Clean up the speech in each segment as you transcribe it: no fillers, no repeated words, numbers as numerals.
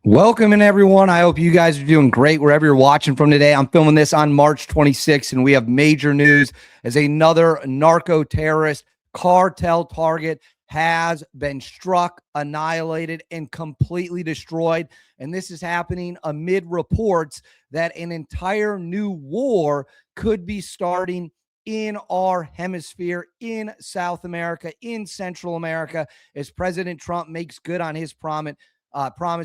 Welcome in, everyone. I hope you guys are doing great wherever you're watching from today. I'm filming this on March 26th, and we have major news as another narco terrorist cartel target has been struck, annihilated, and completely destroyed. And this is happening amid reports that an entire new war could be starting in our hemisphere, in South America, in Central America, as President Trump makes good on his promise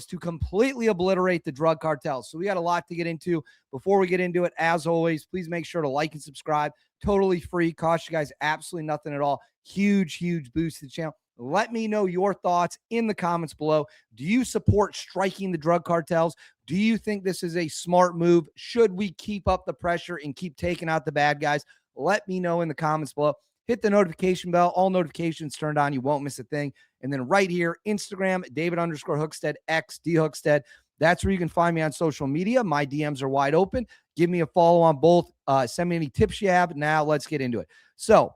to completely obliterate the drug cartels. So we got a lot to get into. Before we get into it, as always, please make sure to like and subscribe. Totally free. Cost you guys absolutely nothing at all. Huge boost to the channel. Let me know your thoughts in the comments below. Do you support striking the drug cartels? Do you think this is a smart move? Should we keep up the pressure and keep taking out the bad guys? Let me know in the comments below. Hit the notification bell. All notifications turned on. You won't miss a thing. And then right here, Instagram, David_Hookstead, X, D Hookstead. That's where you can find me on social media. My DMs are wide open. Give me a follow on both. Send me any tips you have. Now let's get into it. So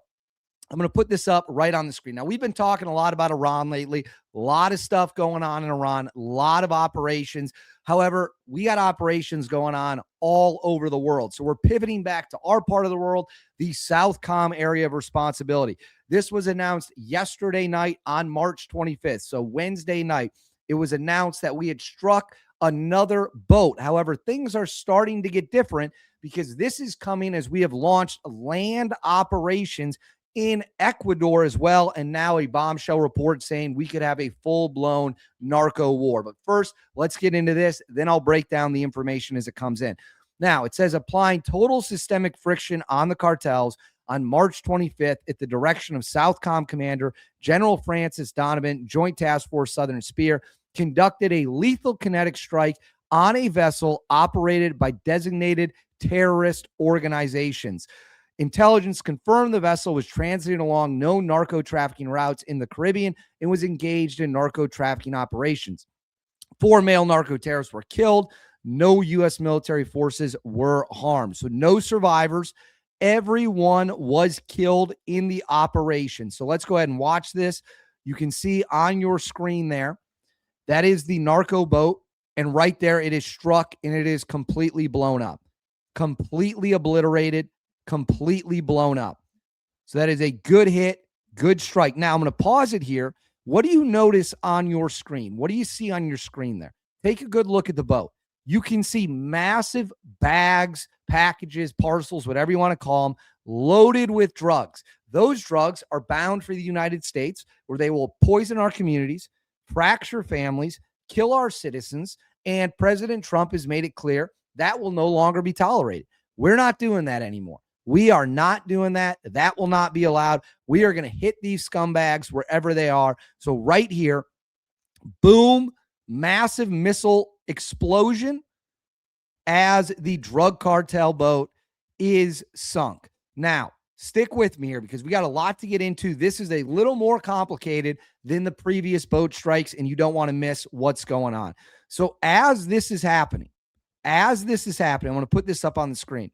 I'm going to put this up right on the screen. Now, we've been talking a lot about Iran lately. A lot of stuff going on in Iran. A lot of operations. However, we got operations going on all over the world. So we're pivoting back to our part of the world, the Southcom area of responsibility. This was announced yesterday night on March 25th. So Wednesday night, it was announced that we had struck another boat. However, things are starting to get different because this is coming as we have launched land operations in Ecuador as well, and now a bombshell report saying we could have a full-blown narco war. But first, let's get into this. Then I'll break down the information as it comes in. Now, it says applying total systemic friction on the cartels on March 25th at the direction of Southcom Commander General Francis Donovan, Joint Task Force Southern Spear, conducted a lethal kinetic strike on a vessel operated by designated terrorist organizations. Intelligence confirmed the vessel was transiting along known narco trafficking routes in the Caribbean and was engaged in narco trafficking operations. 4 male narco terrorists were killed. No U.S. military forces were harmed. So no survivors. Everyone was killed in the operation. So let's go ahead and watch this. You can see on your screen there, that is the narco boat. And right there, it is struck and it is completely blown up, completely obliterated, completely blown up. So that is a good hit, good strike. Now I'm going to pause it here. What do you notice on your screen? What do you see on your screen there? Take a good look at the boat. You can see massive bags, packages, parcels, whatever you want to call them, loaded with drugs. Those drugs are bound for the United States, where they will poison our communities, fracture families, kill our citizens, and President Trump has made it clear that will no longer be tolerated. We're not doing that anymore. We are not doing that. That will not be allowed. We are going to hit these scumbags wherever they are. So right here, boom, massive missile explosion as the drug cartel boat is sunk. Now, stick with me here because we got a lot to get into. This is a little more complicated than the previous boat strikes, and you don't want to miss what's going on. So as this is happening, I want to put this up on the screen.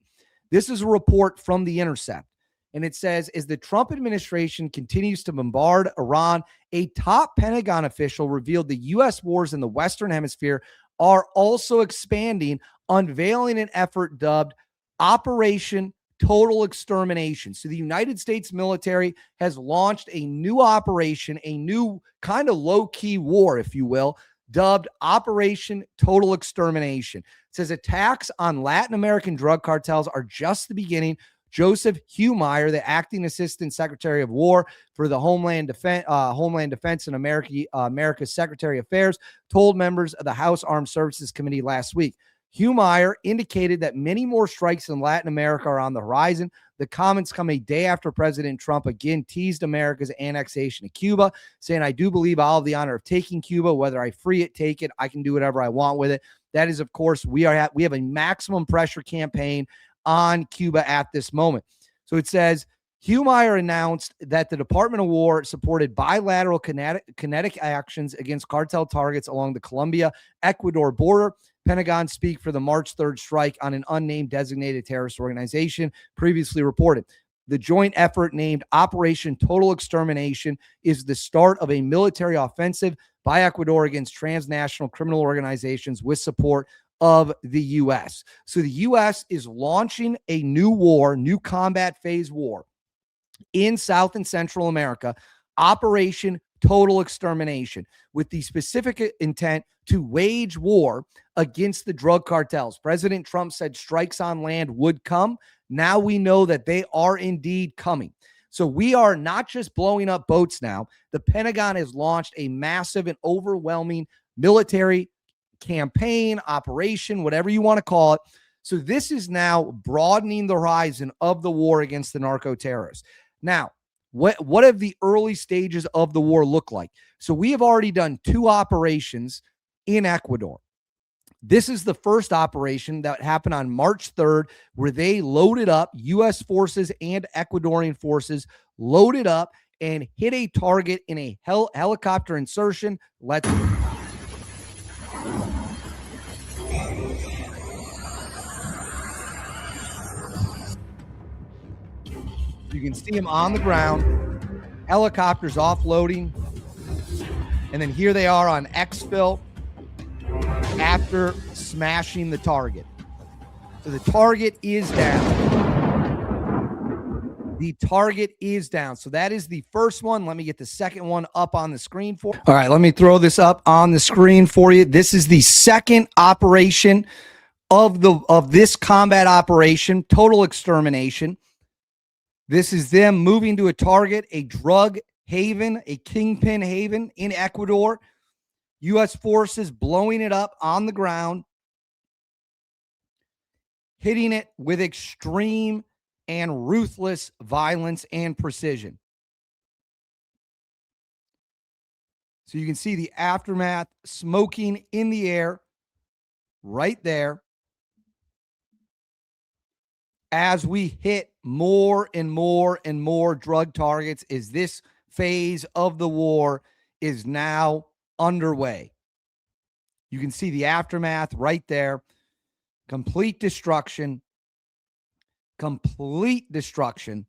This is a report from The Intercept, and it says, as the Trump administration continues to bombard Iran, a top Pentagon official revealed the U.S. wars in the Western Hemisphere are also expanding, unveiling an effort dubbed Operation Total Extermination. So the United States military has launched a new operation, a new kind of low-key war, if you will, dubbed Operation Total Extermination. It says attacks on Latin American drug cartels are just the beginning. Joseph Hugmeyer, the acting assistant secretary of war for the Homeland Defense and America's Secretary of Affairs, told members of the House Armed Services Committee last week. Hugmeyer indicated that many more strikes in Latin America are on the horizon. The comments come a day after President Trump again teased America's annexation of Cuba, saying, I do believe I'll have the honor of taking Cuba. Whether I free it, take it, I can do whatever I want with it. That is, of course, we have a maximum pressure campaign on Cuba at this moment. So it says, Hugmeyer announced that the Department of War supported bilateral kinetic actions against cartel targets along the Colombia-Ecuador border. Pentagon speak for the March 3rd strike on an unnamed designated terrorist organization previously reported. The joint effort named Operation Total Extermination is the start of a military offensive by Ecuador against transnational criminal organizations with support of the U.S. So the U.S. is launching a new war, new combat phase war in South and Central America, Operation Total Extermination, with the specific intent to wage war against the drug cartels. President Trump said strikes on land would come. Now we know that they are indeed coming. So we are not just blowing up boats now. The Pentagon has launched a massive and overwhelming military campaign, operation, whatever you want to call it. So this is now broadening the horizon of the war against the narco terrorists. Now, what have the early stages of the war look like? So we have already done 2 operations in Ecuador. This is the first operation that happened on March 3rd, where they loaded up, U.S. forces and Ecuadorian forces loaded up and hit a target in a helicopter insertion. Let's You can see him on the ground, helicopters offloading, and then here they are on exfil after smashing the target. So the target is down. The target is down. So that is the first one. Let me get the second one up on the screen for you. All right, let me throw this up on the screen for you. This is the second operation of this combat operation, Total Extermination. This is them moving to a target, a drug haven, a kingpin haven in Ecuador. U.S. forces blowing it up on the ground, hitting it with extreme and ruthless violence and precision. So you can see the aftermath, smoking in the air right there, as we hit more and more and more drug targets, as this phase of the war is now underway. You can see the aftermath right there. Complete destruction. Complete destruction.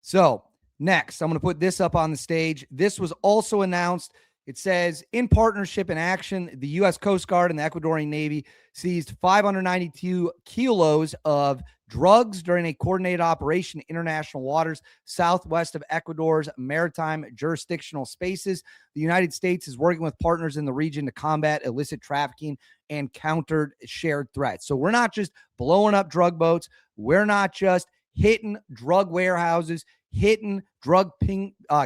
So next, I'm going to put this up on the stage. This was also announced. It says, in partnership and action, the U.S. Coast Guard and the Ecuadorian Navy seized 592 kilos of drugs during a coordinated operation in international waters southwest of Ecuador's maritime jurisdictional spaces. The United States is working with partners in the region to combat illicit trafficking and counter shared threats. So we're not just blowing up drug boats. We're not just hitting drug warehouses, hitting drug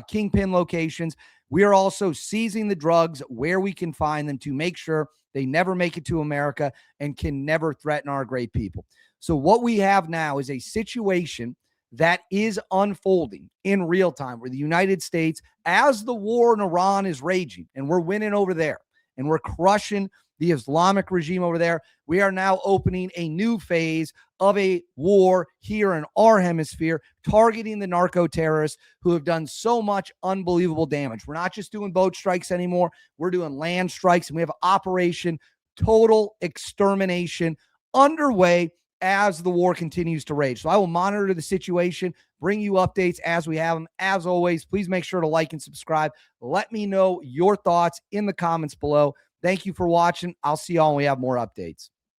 kingpin locations. We are also seizing the drugs where we can find them to make sure they never make it to America and can never threaten our great people. So what we have now is a situation that is unfolding in real time, where the United States, as the war in Iran is raging, and we're winning over there, and we're crushing the Islamic regime over there, we are now opening a new phase of a war here in our hemisphere, targeting the narco terrorists who have done so much unbelievable damage. We're not just doing boat strikes anymore. We're doing land strikes, and we have Operation Total Extermination underway as the war continues to rage. So I will monitor the situation, bring you updates as we have them. As always, please make sure to like and subscribe. Let me know your thoughts in the comments below. Thank you for watching. I'll see y'all when we have more updates.